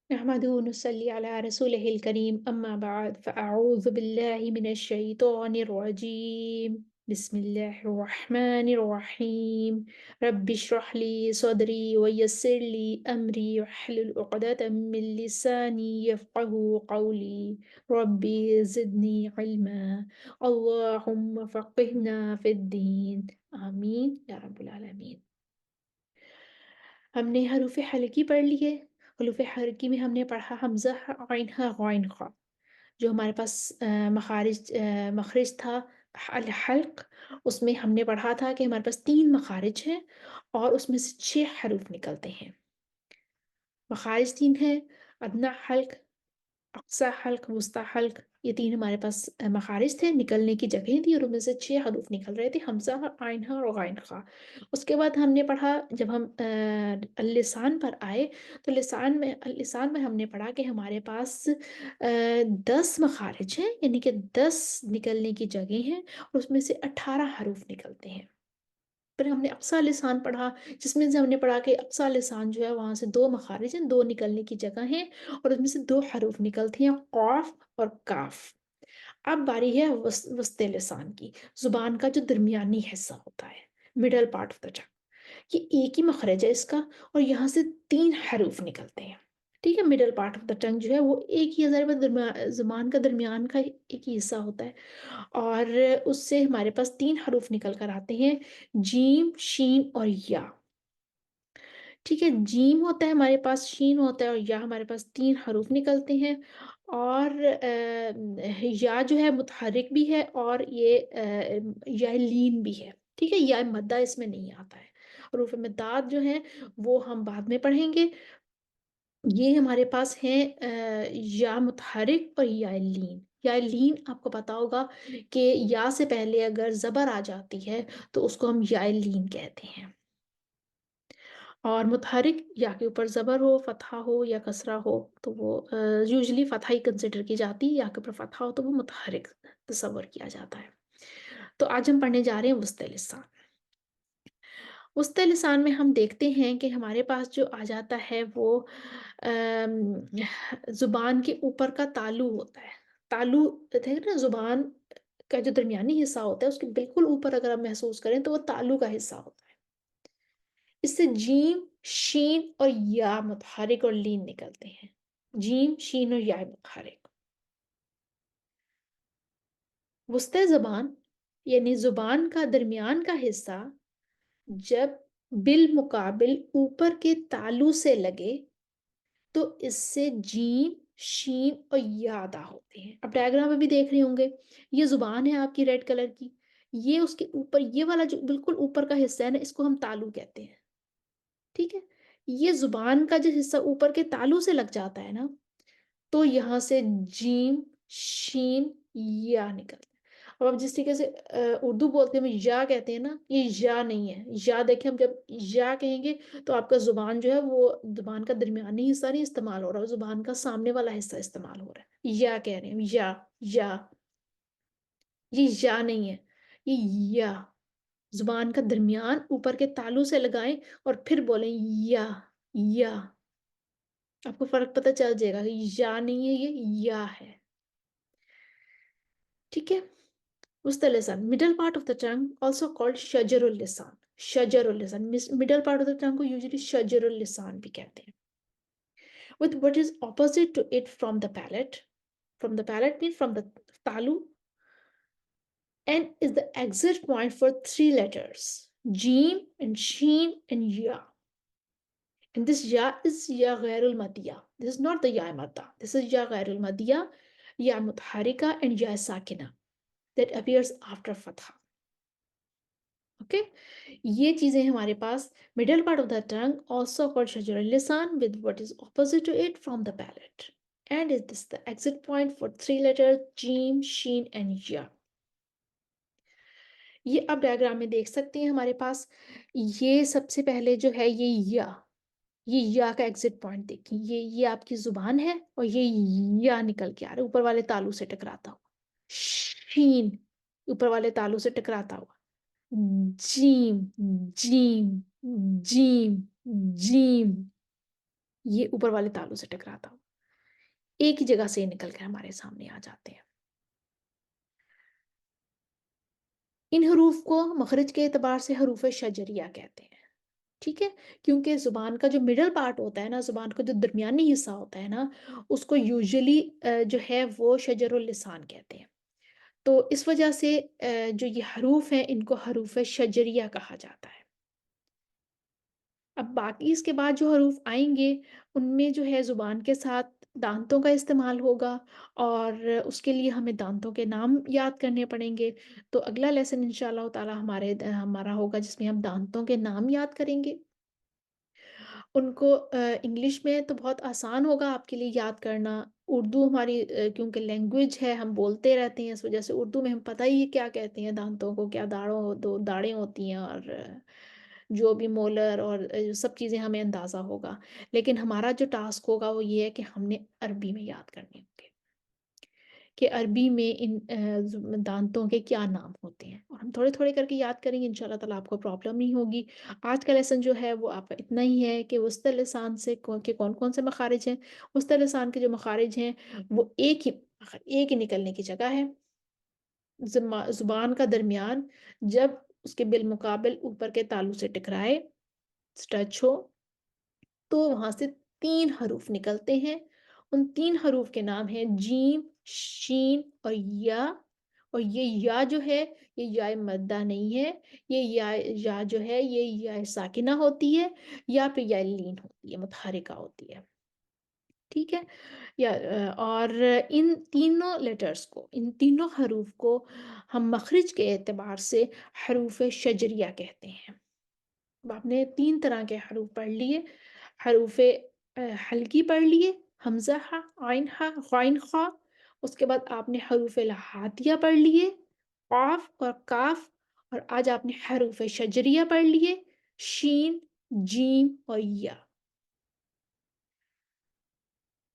नहमदुहु व नुसल्ली अला रसूलिहिल करीम अम्मा बाद फ़अऊज़ु बिल्लाहि मिनश शैतानिर रजीम बिस्मिल्लाहिर रहमानिर रहीम रब्बिश्रह ली सदरी व यस्सिर ली अमरी वहलुल उक़दतम मिन लिसानी यफ़क़हू क़ौली रब्बी ज़िदनी इल्मा अल्लाहुम्मा फ़क़्हिना फ़िद्दीन आमीन या रब्बल आलमीन। हमने हरूफ हल्की पढ़ ली है। हरूफ हल्की में हमने पढ़ा हमज़ा आइन हा गौन ख़ा। जो हमारे पास मखरज था अल हल्क, उसमें हमने पढ़ा था कि हमारे पास 3 मखारिज हैं और उसमें से 6 हरूफ निकलते हैं। मखारिज 3 हैं, अदना हल्क, अक़सा हल्क, वुस्ता हल्क, ये 3 हमारे पास मखारिज थे, निकलने की जगहें थी और उनमें से 6 हरूफ निकल रहे थे, हमज़ा, आइन हा और गैन खा। उसके बाद हमने पढ़ा जब हम लिसान पर आए तो लिसान में हमने पढ़ा कि हमारे पास 10 मखारिज हैं, यानी कि 10 निकलने की जगह हैं और उसमें से 18 हरूफ निकलते हैं। फिर हमने अक़सा लिसान पढ़ा, जिसमें से हमने पढ़ा कि अक़सा लिसान जो है वहाँ से 2 मखारिज हैं, 2 निकलने की जगह हैं और उसमें से 2 हरूफ निकलती हैं, क़ाफ़ और काफ़। अब बारी है वस्ते लिसान की, ज़ुबान का जो दरमियानी हिस्सा होता है, मिडल पार्ट ऑफ द टंग। ये एक ही मखरज है इसका और यहाँ से 3 हरूफ निकलते हैं। ठीक है, मिडल पार्ट ऑफ द टंग जो है वो एक ही ज़ुबान का दरमियान का एक ही हिस्सा होता है और उससे हमारे पास 3 हरूफ निकल कर आते हैं, जीम, शीन और या। ठीक है, जीम होता है हमारे पास, शीन होता है और या हमारे पास 3 हरूफ निकलते हैं और या जो है मुतहर्रिक भी है और ये या लीन भी है। ठीक है, या मद्दा इसमें नहीं आता है। हरूफ मद्दात जो हैं वो हम बाद में पढ़ेंगे। ये हमारे पास हैं या मुतहर्रिक और या लीन। या लीन आपको पता होगा कि या से पहले अगर ज़बर आ जाती है तो उसको हम या लीन कहते हैं। और मुतहर्रिक या के ऊपर ज़बर हो, फ़तहा हो या कसरा हो तो वो यूजुअली फ़तहा ही कंसिडर की जाती है, या के ऊपर फ़तहा हो तो वो मुतहर्रिक तसव्वुर किया जाता है। तो आज हम पढ़ने जा रहे हैं वुस्ते लिसान। वुस्ते लिसान में हम देखते हैं कि हमारे पास जो आ जाता है वो ज़ुबान के ऊपर का तालु होता है। तालु कहते हैं ना, ज़ुबान का जो दरमियानी हिस्सा होता है उसके बिल्कुल ऊपर अगर आप महसूस करें तो वो तालु का हिस्सा होता है। इससे जीम, शीन और या मुतहर्रिक और लीन निकलते हैं। जीम, शीन और या मुतहर्रिक। वुस्ते ज़ुबान यानी ज़ुबान का दरमियान का हिस्सा जब बिलमुकाबिल ऊपर के तालु से लगे तो इससे जीम, शीन और या अदा होते हैं। अब डायग्राम में भी देख रहे होंगे, ये ज़ुबान है आपकी रेड कलर की, ये उसके ऊपर ये वाला जो बिल्कुल ऊपर का हिस्सा है ना, इसको हम तालु कहते हैं। ठीक है? ये ज़ुबान का जो हिस्सा ऊपर के तालु से लग जाता है ना, तो यहाँ से जीम, शीन, या निकलता है। अब आप जिस तरीके से उर्दू बोलते में या कहते हैं ना, ये या नहीं है। या देखें, हम जब या कहेंगे तो आपका ज़ुबान जो है वो ज़ुबान का दरमियानी हिस्सा नहीं इस्तेमाल हो रहा, ज़ुबान का सामने वाला हिस्सा इस्तेमाल हो रहा है। या कह रहे हैं, या। ये या नहीं है, ये या। ज़ुबान का दरमियान ऊपर के तालु से लगाएँ और फिर बोलें या। आपको फ़र्क पता चल जाएगा कि या नहीं है, ये या है। ठीक है? Usta lisan, middle part of the tongue, also called shajarul lisan. Shajarul lisan, middle part of the tongue को usually shajarul lisan भी कहते हैं. With what is opposite to it from the palate means from the talu, and is the exit point for 3 letters, Jim and Sheen and Ya. And this Ya is Ya ghairul madiyya. This is not the Ya madda. This is Ya ghairul madiyya, Ya mutharika and Ya sakina that appears after fatha. Okay, ये चीजें हमारे पास middle part of the tongue also called शजर लिसान with what is opposite to it from the palate and is this the exit point for 3 letter जीम, शीन and या। ये आप डायग्राम में देख सकते हैं हमारे पास, ये सबसे पहले जो है ये या का एग्जिट पॉइंट देखिए, ये आपकी जुबान है और ये या निकल के आ रहा है ऊपर वाले तालू से टकराता हुआ। शीन ऊपर वाले तालू से टकराता हुआ। जीम, जीम, जीम, जीम, ये ऊपर वाले तालु से टकराता हुआ एक ही जगह से निकल कर हमारे सामने आ जाते हैं। इन हरूफ को मखरज के एतबार से हरूफ शजरिया कहते हैं। ठीक है? क्योंकि ज़ुबान का जो मिडल पार्ट होता है ना, ज़ुबान का जो दरमियानी हिस्सा होता है ना, उसको यूजुअली जो है वो शजरुल लिसान कहते हैं। तो इस वजह से जो ये हरूफ हैं इनको हरूफ शजरिया कहा जाता है। अब बाकी इसके बाद जो हरूफ आएँगे, उनमें जो है ज़ुबान के साथ दाँतों का इस्तेमाल होगा और उसके लिए हमें दाँतों के नाम याद करने पड़ेंगे। तो अगला लेसन इंशाअल्लाह ताला हमारा होगा जिसमें हम दाँतों के नाम याद करेंगे। उनको इंग्लिश में तो बहुत आसान होगा आपके लिए याद करना। उर्दू हमारी क्योंकि लैंग्वेज है, हम बोलते रहते हैं, इस वजह से उर्दू में हम पता ही है क्या कहते हैं दाँतों को, क्या दो दाढ़ें होती हैं और जो भी मोलर और सब चीज़ें हमें अंदाज़ा होगा। लेकिन हमारा जो टास्क होगा वो ये है कि हमने अरबी में याद करने होंगे। कि अरबी में इन दांतों के क्या नाम होते हैं और हम थोड़े-थोड़े करके याद करेंगे इंशाल्लाह ताला आपको प्रॉब्लम नहीं होगी। आज का लेसन जो है वो आपका इतना ही है कि वस्त लिसान से कौन-कौन से मखारिज हैं। वस्त लिसान के जो मखारिज हैं वो एक ही निकलने की जगह है। ज़ुबान का दरमियान जब उसके बिलमुकाबिल ऊपर के तालु से टकराए, टच हो तो वहाँ से 3 हरूफ निकलते हैं। उन 3 हरूफ के नाम हैं जीम, शीन और या। और ये या जो है, ये याए मद्दा नहीं है। ये या जो है, ये याए साकिना होती है या फिर याए लीन होती है, मुतहरिका होती है। ठीक है? और इन तीनों हरूफ को हम मखरिज के एतबार से हरूफ शजरिया कहते हैं। अब आपने 3 तरह के हरूफ पढ़ लिए। हरूफ हल्की पढ़ लिए, हमज़ा हा, आइन हा, गॉइन ख़ा। उसके बाद आपने हरूफ लहातिया पढ़ लिए, क़ाफ़ और काफ़। और आज आपने हरूफ शजरिया पढ़ लिए, शीन, जीम और या।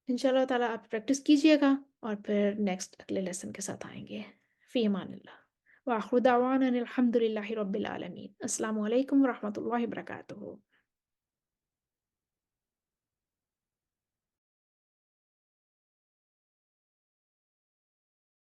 इंशाअल्लाह ताला आप प्रैक्टिस कीजिएगा और फिर नेक्स्ट अगले लेसन के साथ आएँगे। फ़ी अमानिल्लाह। व आखिरु दावाना अनिल हम्दुलिल्लाहि रब्बिल आलमीन। अस्सलामु अलैकुम व रहमतुल्लाहि व बरकातुहू।